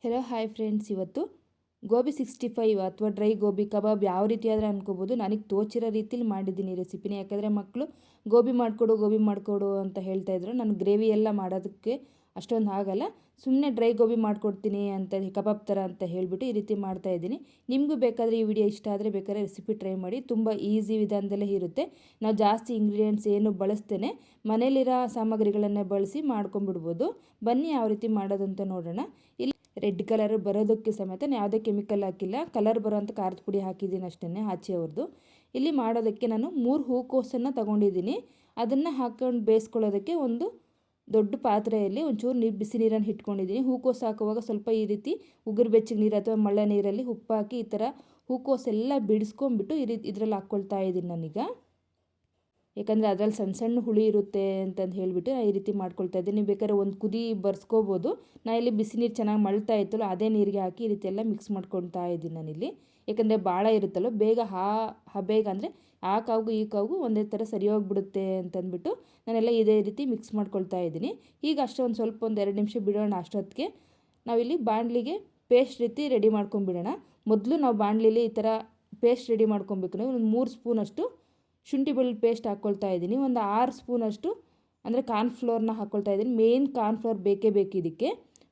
Hello hi friends, ಇವತ್ತು ಗೋಬಿ 65 ಅಥವಾ dry gobi ಕಬಾಬ್ ಯಾವ ರೀತಿ ಆದರೆ ಅನ್ಕೋಬೋದು. ನನಗೆ ತೋಚಿರೋ ರೀತಿಲಿ ಮಾಡಿದ್ದೀನಿ ರೆಸಿಪಿನ. ಯಾಕಂದರೆ ಮಕ್ಕಳು ಗೋಬಿ ಮಾಡಿಕೊಡು ಅಂತ ಹೇಳ್ತಾಯಿದ್ರು. ನಾನು ಗ್ರೇವಿ ಎಲ್ಲ ಮಾಡೋದಕ್ಕೆ ಅಷ್ಟೊಂದು ಆಗಲ್ಲ, ಸುಮ್ಮನೆ ಡ್ರೈ ಗೋಬಿ ಮಾಡಿಕೊಡ್ತೀನಿ ಅಂತ ಕಬಾಬ್ ಥರ ಅಂತ ಹೇಳಿಬಿಟ್ಟು ಈ ರೀತಿ ಮಾಡ್ತಾಯಿದ್ದೀನಿ. ನಿಮಗೂ ಬೇಕಾದರೆ ಈ ವಿಡಿಯೋ ಇಷ್ಟ ಆದರೆ ಬೇಕಾದ್ರೆ ರೆಸಿಪಿ ಟ್ರೈ ಮಾಡಿ. ತುಂಬ ಈಸಿ ವಿಧಾನದಲ್ಲೇ ಇರುತ್ತೆ. ನಾವು ಜಾಸ್ತಿ ಇಂಗ್ರೀಡಿಯೆಂಟ್ಸ್ ಏನು ಬಳಸ್ತೇನೆ, ಮನೇಲಿರೋ ಸಾಮಗ್ರಿಗಳನ್ನೇ ಬಳಸಿ ಮಾಡ್ಕೊಂಬಿಡ್ಬೋದು. ಬನ್ನಿ ಯಾವ ರೀತಿ ಮಾಡೋದಂತ ನೋಡೋಣ. ಇಲ್ಲಿ ರೆಡ್ ಕಲರ್ ಬರೋದಕ್ಕೆ ಸಮೇತ ಯಾವುದೇ ಕೆಮಿಕಲ್ ಹಾಕಿಲ್ಲ, ಕಲರ್ ಬರೋಂಥ ಖಾರದ ಪುಡಿ ಹಾಕಿದ್ದೀನಿ ಅಷ್ಟೇ, ಆಚೆ ಅವ್ರದ್ದು. ಇಲ್ಲಿ ಮಾಡೋದಕ್ಕೆ ನಾನು 3 ಹೂಕೋಸನ್ನು ತೊಗೊಂಡಿದ್ದೀನಿ. ಅದನ್ನು ಹಾಕ್ಕೊಂಡು ಬೇಯಿಸ್ಕೊಳ್ಳೋದಕ್ಕೆ ಒಂದು ದೊಡ್ಡ ಪಾತ್ರೆಯಲ್ಲಿ ಒಂಚೂರು ಬಿಸಿ ನೀರನ್ನು ಇಟ್ಕೊಂಡಿದ್ದೀನಿ. ಹೂಕೋಸು ಹಾಕುವಾಗ ಸ್ವಲ್ಪ ಈ ರೀತಿ ಉಗುರು ಬೆಚ್ಚಗೆ ನೀರು ಅಥವಾ ಮಳ್ಳೆ ನೀರಲ್ಲಿ ಉಪ್ಪು ಹಾಕಿ ಈ ಥರ ಹೂಕೋಸೆಲ್ಲ ಬಿಡಿಸ್ಕೊಂಡ್ಬಿಟ್ಟು ಈ ರೀತಿ ಇದರಲ್ಲಿ ಹಾಕ್ಕೊಳ್ತಾ ಇದ್ದೀನಿ ನಾನೀಗ. ಯಾಕಂದರೆ ಅದರಲ್ಲಿ ಸಣ್ಣ ಸಣ್ಣ ಹುಳಿ ಇರುತ್ತೆ ಅಂತಂದು ಹೇಳಿಬಿಟ್ಟು ಈ ರೀತಿ ಮಾಡ್ಕೊಳ್ತಾ ಇದ್ದೀನಿ. ನೀವು ಬೇಕಾದ್ರೆ ಒಂದು ಕುದಿ ಬರ್ಸ್ಕೋಬೋದು. ನಾನು ಇಲ್ಲಿ ಬಿಸಿ ನೀರು ಚೆನ್ನಾಗಿ ಮಳ್ತಾ ಇತ್ತಲ್ಲ, ಅದೇ ನೀರಿಗೆ ಹಾಕಿ ಈ ರೀತಿ ಎಲ್ಲ ಮಿಕ್ಸ್ ಮಾಡ್ಕೊಳ್ತಾ ಇದ್ದೀನಿ ನಾನಿಲ್ಲಿ. ಯಾಕಂದರೆ ಭಾಳ ಇರುತ್ತಲ್ಲ, ಬೇಗ ಬೇಗ ಅಂದರೆ ಆ ಕಾವಿಗೂ ಈ ಕಾವಿಗೂ ಒಂದೇ ಥರ ಸರಿ ಹೋಗ್ಬಿಡುತ್ತೆ ಅಂತಂದ್ಬಿಟ್ಟು ನಾನೆಲ್ಲ ಇದೇ ರೀತಿ ಮಿಕ್ಸ್ ಮಾಡ್ಕೊಳ್ತಾ ಇದ್ದೀನಿ. ಈಗ ಅಷ್ಟೇ ಒಂದು ಸ್ವಲ್ಪ 2 ನಿಮಿಷ ಬಿಡೋಣ. ಅಷ್ಟೊತ್ತಿಗೆ ನಾವಿಲ್ಲಿ ಬಾಣಲಿಗೆ ಪೇಸ್ಟ್ ರೀತಿ ರೆಡಿ ಮಾಡ್ಕೊಂಬಿಡೋಣ. ಮೊದಲು ನಾವು ಬಾಣಲಿಲಿ ಈ ಥರ ಪೇಸ್ಟ್ ರೆಡಿ ಮಾಡ್ಕೊಬೇಕು. ಒಂದು 3 ಸ್ಪೂನಷ್ಟು ಶುಂಠಿ ಬೆಳ್ಳುಳ್ಳಿ ಪೇಸ್ಟ್ ಹಾಕ್ಕೊಳ್ತಾ ಇದ್ದೀನಿ. ಒಂದು 6 ಸ್ಪೂನಷ್ಟು ಅಂದರೆ ಕಾರ್ನ್ಫ್ಲೋರ್ನ ಹಾಕ್ಕೊಳ್ತಾ ಇದ್ದೀನಿ. ಮೇನ್ ಕಾರ್ನ್ಫ್ಲೋರ್ ಬೇಕೇ ಬೇಕು ಇದಕ್ಕೆ.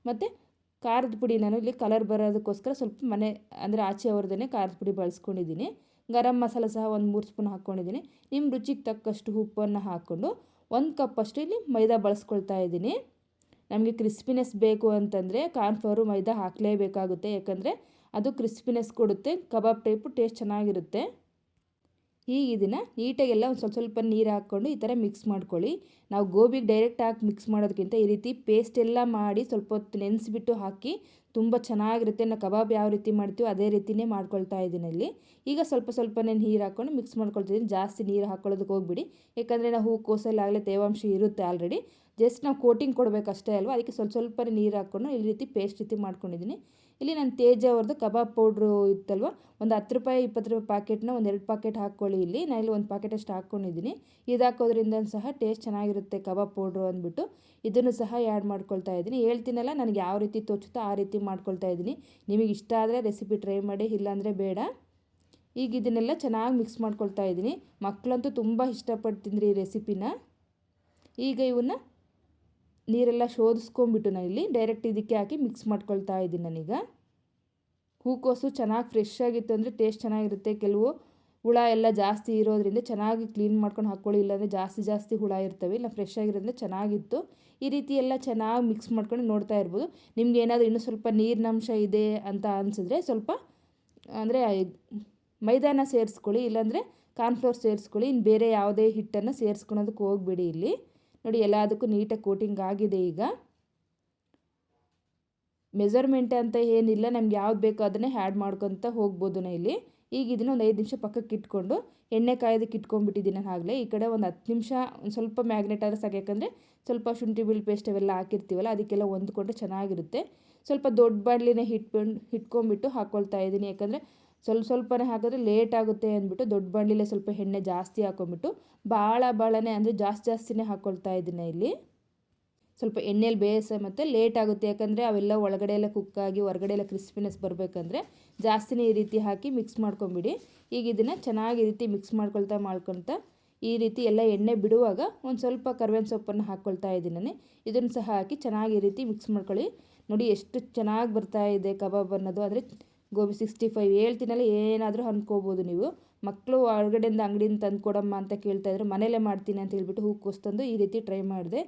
ಮತ್ತು ಖಾರದ ಪುಡಿ ನಾನು ಇಲ್ಲಿ ಕಲರ್ ಬರೋದಕ್ಕೋಸ್ಕರ ಸ್ವಲ್ಪ ಮನೆ ಅಂದರೆ ಆಚೆ ಅವ್ರದ್ದೇ ಖಾರದ ಪುಡಿ ಬಳಸ್ಕೊಂಡಿದ್ದೀನಿ. ಗರಂ ಮಸಾಲ ಸಹ ಒಂದು 3 ಸ್ಪೂನ್ ಹಾಕ್ಕೊಂಡಿದ್ದೀನಿ. ನಿಮ್ಮ ರುಚಿಗೆ ತಕ್ಕಷ್ಟು ಉಪ್ಪನ್ನು ಹಾಕ್ಕೊಂಡು 1 ಕಪ್ಪಷ್ಟು ಇಲ್ಲಿ ಮೈದಾ ಬಳಸ್ಕೊಳ್ತಾ ಇದ್ದೀನಿ. ನಮಗೆ ಕ್ರಿಸ್ಪಿನೆಸ್ ಬೇಕು ಅಂತಂದರೆ ಕಾರ್ನ್ಫ್ಲೋರು ಮೈದಾ ಹಾಕಲೇಬೇಕಾಗುತ್ತೆ. ಯಾಕಂದರೆ ಅದು ಕ್ರಿಸ್ಪಿನೆಸ್ ಕೊಡುತ್ತೆ, ಕಬಾಬ್ ಟೈಪು ಟೇಸ್ಟ್ ಚೆನ್ನಾಗಿರುತ್ತೆ. ಈಗ ಇದನ್ನು ನೀಟಾಗೆಲ್ಲ ಒಂದು ಸ್ವಲ್ಪ ನೀರು ಹಾಕ್ಕೊಂಡು ಈ ಥರ ಮಿಕ್ಸ್ ಮಾಡ್ಕೊಳ್ಳಿ. ನಾವು ಗೋಬಿಗೆ ಡೈರೆಕ್ಟ್ ಹಾಕಿ ಮಿಕ್ಸ್ ಮಾಡೋದಕ್ಕಿಂತ ಈ ರೀತಿ ಪೇಸ್ಟ್ ಎಲ್ಲ ಮಾಡಿ ಸ್ವಲ್ಪ ಹೊತ್ತು ನೆನೆಸ್ಬಿಟ್ಟು ಹಾಕಿ ತುಂಬ ಚೆನ್ನಾಗಿರುತ್ತೆ. ನಾವು ಕಬಾಬ್ ಯಾವ ರೀತಿ ಮಾಡ್ತೀವೋ ಅದೇ ರೀತಿಯೇ ಮಾಡ್ಕೊಳ್ತಾ ಇದ್ದೀನಿ ಇಲ್ಲಿ. ಈಗ ಸ್ವಲ್ಪನೇ ನೀರು ಹಾಕ್ಕೊಂಡು ಮಿಕ್ಸ್ ಮಾಡ್ಕೊಳ್ತಿದ್ದೀನಿ. ಜಾಸ್ತಿ ನೀರು ಹಾಕ್ಕೊಳ್ಳೋದಕ್ಕೆ ಹೋಗ್ಬಿಡಿ, ಯಾಕಂದರೆ ನಾವು ಹೂಕೋಸಲ್ಲಾಗಲೇ ತೇವಾಂಶ ಇರುತ್ತೆ ಆಲ್ರೆಡಿ. ಜಸ್ಟ್ ನಾವು ಕೋಟಿಂಗ್ ಕೊಡಬೇಕಷ್ಟೇ ಅಲ್ವಾ, ಅದಕ್ಕೆ ಸ್ವಲ್ಪನೇ ನೀರು ಹಾಕ್ಕೊಂಡು ಈ ರೀತಿ ಪೇಸ್ಟ್ ರೀತಿ ಮಾಡ್ಕೊಂಡಿದ್ದೀನಿ. ಇಲ್ಲಿ ನಾನು ತೇಜ ಅವ್ರದ್ದು ಕಬಾಬ್ ಪೌಡ್ರು ಇತ್ತಲ್ವ, ಒಂದು 10 ರೂಪಾಯಿ 20 ರೂಪಾಯಿ ಪ್ಯಾಕೆಟ್ನ ಒಂದು 2 ಪ್ಯಾಕೆಟ್ ಹಾಕ್ಕೊಳ್ಳಿ. ಇಲ್ಲಿ ನಾನು ಇಲ್ಲಿ 1 ಪ್ಯಾಕೆಟಷ್ಟು ಹಾಕ್ಕೊಂಡಿದ್ದೀನಿ. ಇದು ಹಾಕೋದ್ರಿಂದ ಸಹ ಟೇಸ್ಟ್ ಚೆನ್ನಾಗಿರುತ್ತೆ ಕಬಾಬ್ ಪೌಡ್ರು ಅಂದ್ಬಿಟ್ಟು ಇದನ್ನು ಸಹ ಆ್ಯಡ್ ಮಾಡ್ಕೊಳ್ತಾ ಇದ್ದೀನಿ. ಹೇಳ್ತೀನಲ್ಲ, ನನಗೆ ಯಾವ ರೀತಿ ತೋಚುತ್ತೋ ಆ ರೀತಿ ಮಾಡ್ಕೊಳ್ತಾ ಇದ್ದೀನಿ. ನಿಮಗೆ ಇಷ್ಟ ಆದರೆ ರೆಸಿಪಿ ಟ್ರೈ ಮಾಡಿ, ಇಲ್ಲಾಂದರೆ ಬೇಡ. ಈಗ ಇದನ್ನೆಲ್ಲ ಚೆನ್ನಾಗಿ ಮಿಕ್ಸ್ ಮಾಡ್ಕೊಳ್ತಾ ಇದ್ದೀನಿ. ಮಕ್ಕಳಂತೂ ತುಂಬ ಇಷ್ಟಪಟ್ಟು ತಿಂದ್ರಿ ಈ ರೆಸಿಪಿನ. ಈಗ ಇವನ್ನ ನೀರೆಲ್ಲ ಶೋಧಿಸ್ಕೊಂಬಿಟ್ಟು ನಾನು ಇಲ್ಲಿ ಡೈರೆಕ್ಟ್ ಇದಕ್ಕೆ ಹಾಕಿ ಮಿಕ್ಸ್ ಮಾಡ್ಕೊಳ್ತಾ ಇದ್ದೀನಿ ನಾನೀಗ. ಹೂಕೋಸು ಚೆನ್ನಾಗಿ ಫ್ರೆಶ್ ಆಗಿತ್ತು ಅಂದರೆ ಟೇಸ್ಟ್ ಚೆನ್ನಾಗಿರುತ್ತೆ. ಕೆಲವು ಹುಳ ಎಲ್ಲ ಜಾಸ್ತಿ ಇರೋದ್ರಿಂದ ಚೆನ್ನಾಗಿ ಕ್ಲೀನ್ ಮಾಡ್ಕೊಂಡು ಹಾಕ್ಕೊಳ್ಳಿ, ಇಲ್ಲಾಂದರೆ ಜಾಸ್ತಿ ಹುಳ ಇರ್ತವೆ. ಇಲ್ಲ ಫ್ರೆಶ್ ಆಗಿರೋದ್ರಿಂದ ಚೆನ್ನಾಗಿತ್ತು. ಈ ರೀತಿ ಎಲ್ಲ ಚೆನ್ನಾಗಿ ಮಿಕ್ಸ್ ಮಾಡ್ಕೊಂಡು ನೋಡ್ತಾ ಇರ್ಬೋದು. ನಿಮ್ಗೆ ಏನಾದರೂ ಇನ್ನೂ ಸ್ವಲ್ಪ ನೀರಿನಂಶ ಇದೆ ಅಂತ ಅನಿಸಿದ್ರೆ ಸ್ವಲ್ಪ ಅಂದರೆ ಮೈದಾನ ಸೇರಿಸ್ಕೊಳ್ಳಿ, ಇಲ್ಲಾಂದರೆ ಕಾರ್ನ್ಫ್ಲೋರ್ ಸೇರಿಸ್ಕೊಳ್ಳಿ. ಇನ್ನು ಬೇರೆ ಯಾವುದೇ ಹಿಟ್ಟನ್ನು ಸೇರಿಸ್ಕೊಳೋದಕ್ಕೆ ಹೋಗಬೇಡಿ. ಇಲ್ಲಿ ನೋಡಿ, ಎಲ್ಲದಕ್ಕೂ ನೀಟಾಗಿ ಕೋಟಿಂಗ್ ಆಗಿದೆ. ಈಗ ಮೆಜರ್ಮೆಂಟ್ ಅಂತ ಏನಿಲ್ಲ, ನಮ್ಗೆ ಯಾವ್ದು ಬೇಕೋ ಅದನ್ನೇ ಆ್ಯಡ್ ಮಾಡ್ಕೊತ ಹೋಗ್ಬೋದು ನಾವು ಇಲ್ಲಿ. ಈಗ ಇದನ್ನು ಒಂದು 5 ನಿಮಿಷ ಪಕ್ಕಕ್ಕೆ ಇಟ್ಕೊಂಡು ಎಣ್ಣೆ ಕಾಯೋದಕ್ಕೆ ಇಟ್ಕೊಂಡ್ಬಿಟ್ಟಿದ್ದೀನಿ ನಾನು ಆಗಲೇ. ಈ ಕಡೆ ಒಂದು 10 ನಿಮಿಷ ಒಂದು ಸ್ವಲ್ಪ ಮ್ಯಾಗ್ನೆಟ್ ಆದರೆ ಸಾಕು. ಯಾಕಂದರೆ ಸ್ವಲ್ಪ ಶುಂಠಿ ಬೆಳ್ಳುಳ್ಳಿ ಪೇಸ್ಟ್ ಅವೆಲ್ಲ ಹಾಕಿರ್ತೀವಲ್ಲ, ಅದಕ್ಕೆಲ್ಲ ಹೊಂದ್ಕೊಂಡ್ರೆ ಚೆನ್ನಾಗಿರುತ್ತೆ. ಸ್ವಲ್ಪ ದೊಡ್ಡ ಬಾಣಲಿನ ಇಟ್ಕೊಂಡ್ಬಿಟ್ಟು ಹಾಕ್ಕೊಳ್ತಾ ಇದ್ದೀನಿ. ಯಾಕಂದರೆ ಸ್ವಲ್ಪನೇ ಹಾಕಿದ್ರೆ ಲೇಟ್ ಆಗುತ್ತೆ ಅಂದ್ಬಿಟ್ಟು ದೊಡ್ಡ ಬಾಣಲಿಲೇ ಸ್ವಲ್ಪ ಎಣ್ಣೆ ಜಾಸ್ತಿ ಹಾಕ್ಕೊಂಬಿಟ್ಟು ಭಾಳನೇ ಅಂದರೆ ಜಾಸ್ತಿನೇ ಹಾಕ್ಕೊಳ್ತಾ ಇದ್ದೀನಿ ಇಲ್ಲಿ. ಸ್ವಲ್ಪ ಎಣ್ಣೆಯಲ್ಲಿ ಬೇಯಿಸೋ ಮತ್ತು ಲೇಟ್ ಆಗುತ್ತೆ. ಯಾಕಂದರೆ ಅವೆಲ್ಲ ಒಳಗಡೆ ಎಲ್ಲ ಕುಕ್ಕಾಗಿ ಹೊರಗಡೆ ಎಲ್ಲ ಕ್ರಿಸ್ಪಿನೆಸ್ ಬರಬೇಕಂದ್ರೆ ಜಾಸ್ತಿನೇ ಈ ರೀತಿ ಹಾಕಿ ಮಿಕ್ಸ್ ಮಾಡ್ಕೊಂಬಿಡಿ. ಈಗ ಇದನ್ನು ಚೆನ್ನಾಗಿ ಈ ರೀತಿ ಮಿಕ್ಸ್ ಮಾಡ್ಕೊಳ್ತಾ ಈ ರೀತಿ ಎಲ್ಲ ಎಣ್ಣೆ ಬಿಡುವಾಗ ಒಂದು ಸ್ವಲ್ಪ ಕರಿಬೇವಿನ ಸೊಪ್ಪನ್ನು ಹಾಕ್ಕೊಳ್ತಾ ಇದ್ದೀನಿ ನಾನು. ಇದನ್ನು ಸಹ ಹಾಕಿ ಚೆನ್ನಾಗಿ ಈ ರೀತಿ ಮಿಕ್ಸ್ ಮಾಡ್ಕೊಳ್ಳಿ. ನೋಡಿ ಎಷ್ಟು ಚೆನ್ನಾಗಿ ಬರ್ತಾ ಇದೆ ಕಬಾಬ್ ಅನ್ನೋದು. ಅಂದರೆ ಗೋಬಿ 65 ಹೇಳ್ತೀನಲ್ಲ, ಏನಾದರೂ ಅಂದ್ಕೋಬೋದು ನೀವು. ಮಕ್ಕಳು ಹೊರಗಡೆಯಿಂದ ಅಂಗಡಿಯಿಂದ ತಂದು ಕೊಡಮ್ಮ ಅಂತ ಕೇಳ್ತಾಯಿದ್ರು. ಮನೇಲೇ ಮಾಡ್ತೀನಿ ಅಂತ ಹೇಳ್ಬಿಟ್ಟು ಹೂಕೋಸು ತಂದು ಈ ರೀತಿ ಟ್ರೈ ಮಾಡಿದೆ.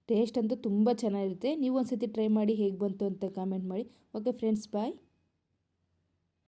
ಟೇಸ್ಟ್ ಅಂತೂ ತುಂಬ ಚೆನ್ನಾಗಿರುತ್ತೆ. ನೀವು ಒಂದು ಸತಿ ಟ್ರೈ ಮಾಡಿ ಹೇಗೆ ಬಂತು ಅಂತ ಕಾಮೆಂಟ್ ಮಾಡಿ. ಓಕೆ ಫ್ರೆಂಡ್ಸ್, ಬಾಯ್.